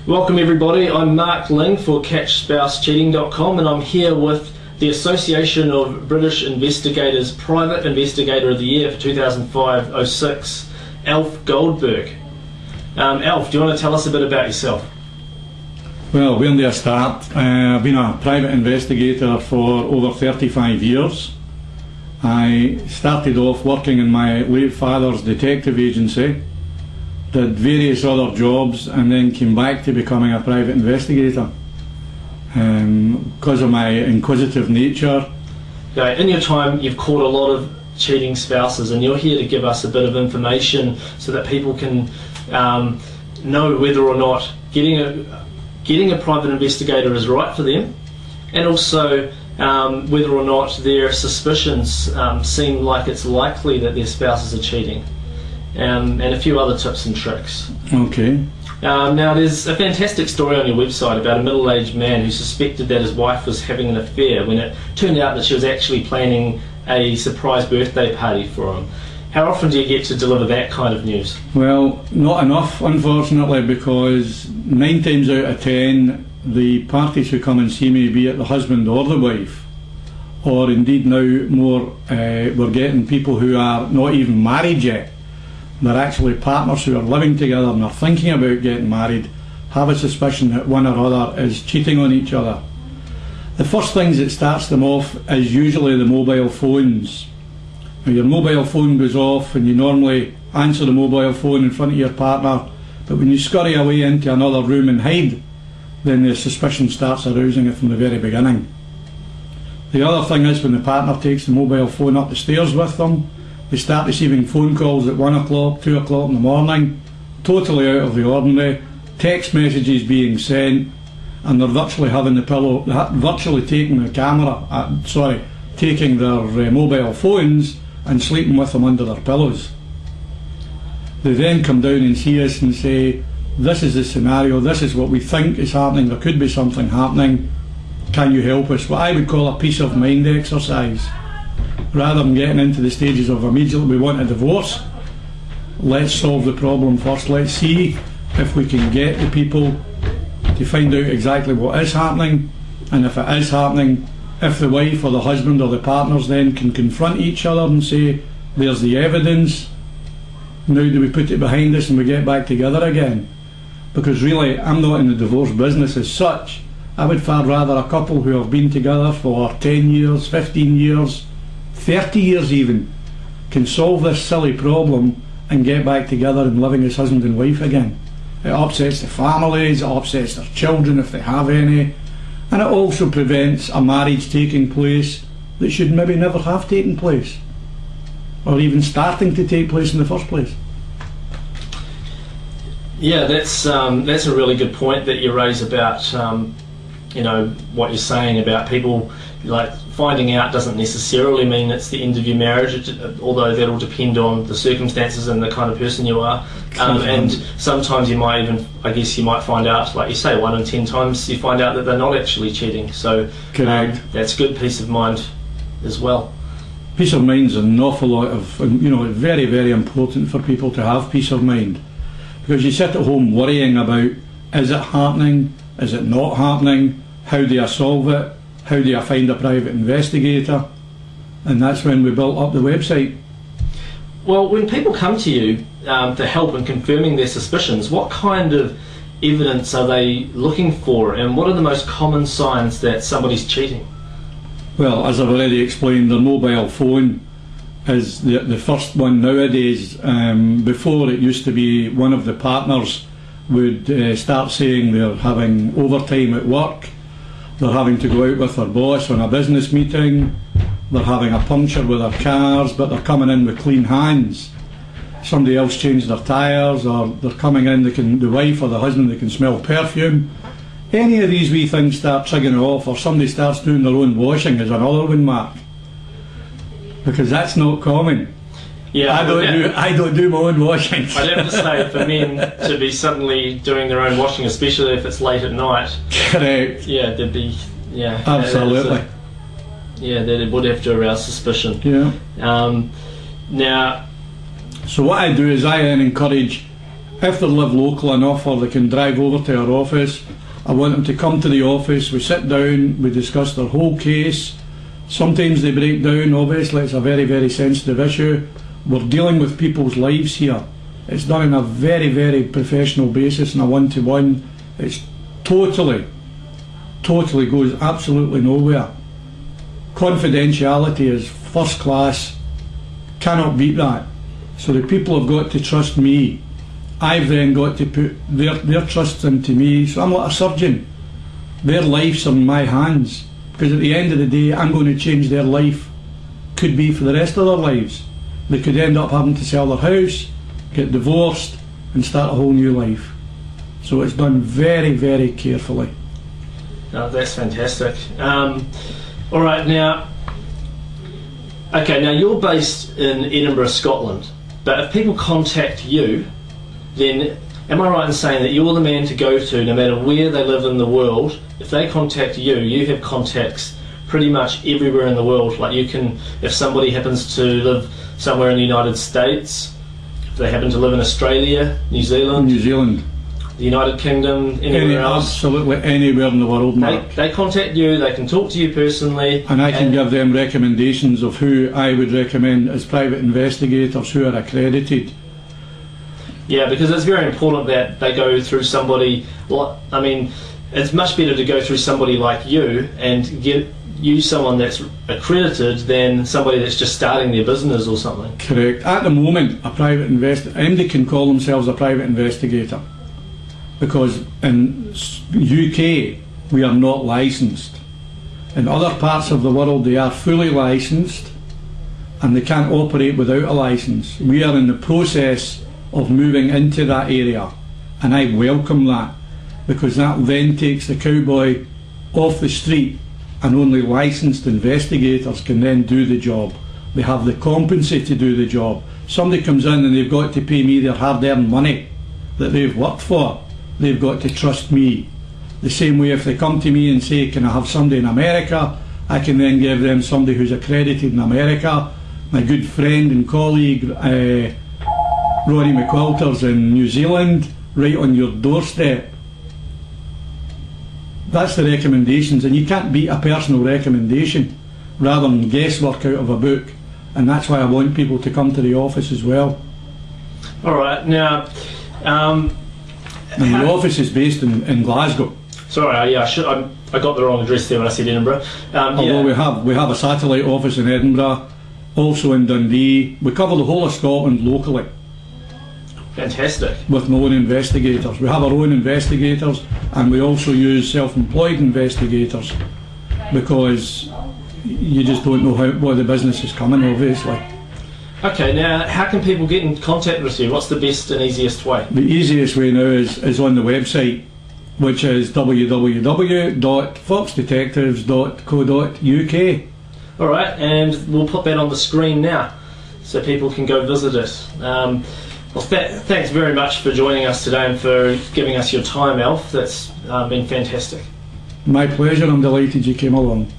Welcome everybody, I'm Mark Ling for CatchSpouseCheating.com and I'm here with the Association of British Investigators Private Investigator of the Year for 2005-06, Alf Goldberg. Alf, do you want to tell us a bit about yourself? Well, where do I start? I've been a private investigator for over 35 years. I started off working in my late father's detective agency, did various other jobs and then came back to becoming a private investigator. Because of my inquisitive nature. Okay, in your time you've caught a lot of cheating spouses and you're here to give us a bit of information so that people can know whether or not getting a private investigator is right for them, and also whether or not their suspicions seem like it's likely that their spouses are cheating. And a few other tips and tricks. Okay. Now there's a fantastic story on your website about a middle-aged man who suspected that his wife was having an affair when it turned out that she was actually planning a surprise birthday party for him. How often do you get to deliver that kind of news? Well, not enough, unfortunately, because 9 times out of 10 the parties who come and see me, be it the husband or the wife, or indeed now more, we're getting people who are not even married yet. They're actually partners who are living together and are thinking about getting married, have a suspicion that one or other is cheating on each other. The first things that starts them off is usually the mobile phones. Now, your mobile phone goes off and you normally answer the mobile phone in front of your partner, but when you scurry away into another room and hide, then the suspicion starts arousing it from the very beginning. The other thing is when the partner takes the mobile phone up the stairs with them, they start receiving phone calls at 1 o'clock, 2 o'clock in the morning, totally out of the ordinary, text messages being sent, and they're virtually having virtually taking the camera, taking their mobile phones and sleeping with them under their pillows. They then come down and see us and say, this is the scenario, this is what we think is happening, there could be something happening, can you help us? What I would call a peace of mind exercise. Rather than getting into the stages of immediately we want a divorce, let's solve the problem first. Let's see if we can get the people to find out exactly what is happening, and if it is happening, if the wife or the husband or the partners then can confront each other and say, there's the evidence, now do we put it behind us and we get back together again? Because really, I'm not in the divorce business as such. I would far rather a couple who have been together for 10 years, 15 years, 30 years even, can solve this silly problem and get back together and living as husband and wife again. It upsets the families, it upsets their children if they have any, and it also prevents a marriage taking place that should maybe never have taken place, or even starting to take place in the first place. Yeah, that's a really good point that you raise about you know, what you're saying about people like finding out doesn't necessarily mean it's the end of your marriage, although that'll depend on the circumstances and the kind of person you are. And sometimes you might even, I guess you might find out, like you say, 1 in 10 times you find out that they're not actually cheating. So that's good peace of mind as well. Peace of mind is an awful lot of, you know, very, very important for people to have peace of mind. Because you sit at home worrying about, is it happening, is it not happening, how do I solve it, how do I find a private investigator? And that's when we built up the website. Well, when people come to you for help in confirming their suspicions, what kind of evidence are they looking for, and what are the most common signs that somebody's cheating? Well, as I've already explained, their mobile phone is the first one nowadays. Before, it used to be one of the partners would start saying they're having overtime at work, they're having to go out with their boss on a business meeting, they're having a puncture with their cars but they're coming in with clean hands. Somebody else changed their tyres, or they're coming in, the wife or the husband, they can smell perfume. Any of these wee things start triggering off, or somebody starts doing their own washing is another one, Mark. Because that's not common. Yeah, I don't do my own washing. I'd have to say, for men to be suddenly doing their own washing, especially if it's late at night. Correct. Yeah, there'd be, yeah. Absolutely. Yeah, that it would have to arouse suspicion. Yeah. Now. So what I do is I then encourage if they live local enough or they can drive over to our office, I want them to come to the office, we sit down, we discuss their whole case. Sometimes they break down, obviously it's a very, very sensitive issue. We're dealing with people's lives here. It's done on a very, very professional basis, and a one-to-one. It's totally goes absolutely nowhere. Confidentiality is first class, cannot beat that. So the people have got to trust me. I've then got to put their trust into me. So I'm like a surgeon. Their life's in my hands, because at the end of the day I'm going to change their life. Could be for the rest of their lives. They could end up having to sell their house, get divorced and start a whole new life. So it's done very, very carefully. No, that's fantastic. Alright, now you're based in Edinburgh, Scotland, but if people contact you, then am I right in saying that you're the man to go to no matter where they live in the world? If they contact you, you have contacts pretty much everywhere in the world. Like you can, if somebody happens to live somewhere in the United States, if they happen to live in Australia, New Zealand, the United Kingdom, anywhere else. Absolutely anywhere in the world, Mark. They contact you, they can talk to you personally. And I can give them recommendations of who I would recommend as private investigators who are accredited. Yeah, because it's very important that they go through somebody, I mean, it's much better to go through somebody like you and use someone that's accredited than somebody that's just starting their business or something. Correct. At the moment, a private anybody can call themselves a private investigator, because in UK we are not licensed. In other parts of the world they are fully licensed and they can't operate without a license. We are in the process of moving into that area, and I welcome that, because that then takes the cowboy off the street and only licensed investigators can then do the job. They have the competency to do the job. Somebody comes in and they've got to pay me their hard-earned money that they've worked for. They've got to trust me. The same way if they come to me and say, can I have somebody in America, I can then give them somebody who's accredited in America. My good friend and colleague Ronnie McQuilter's in New Zealand, right on your doorstep. That's the recommendations, and you can't beat a personal recommendation rather than guesswork out of a book, and that's why I want people to come to the office as well. Alright, now and the office is based in Glasgow. Sorry, I got the wrong address there when I said Edinburgh. Although we have a satellite office in Edinburgh, also in Dundee. We cover the whole of Scotland locally. Fantastic. With my own investigators. We have our own investigators, and we also use self-employed investigators, because you just don't know where the business is coming, obviously. Okay, now how can people get in contact with you? What's the best and easiest way? The easiest way now is on the website, which is www.foxdetectives.co.uk. Alright, and we'll put that on the screen now so people can go visit it. Well, thanks very much for joining us today and for giving us your time, Alf. That's been fantastic. My pleasure. I'm delighted you came along.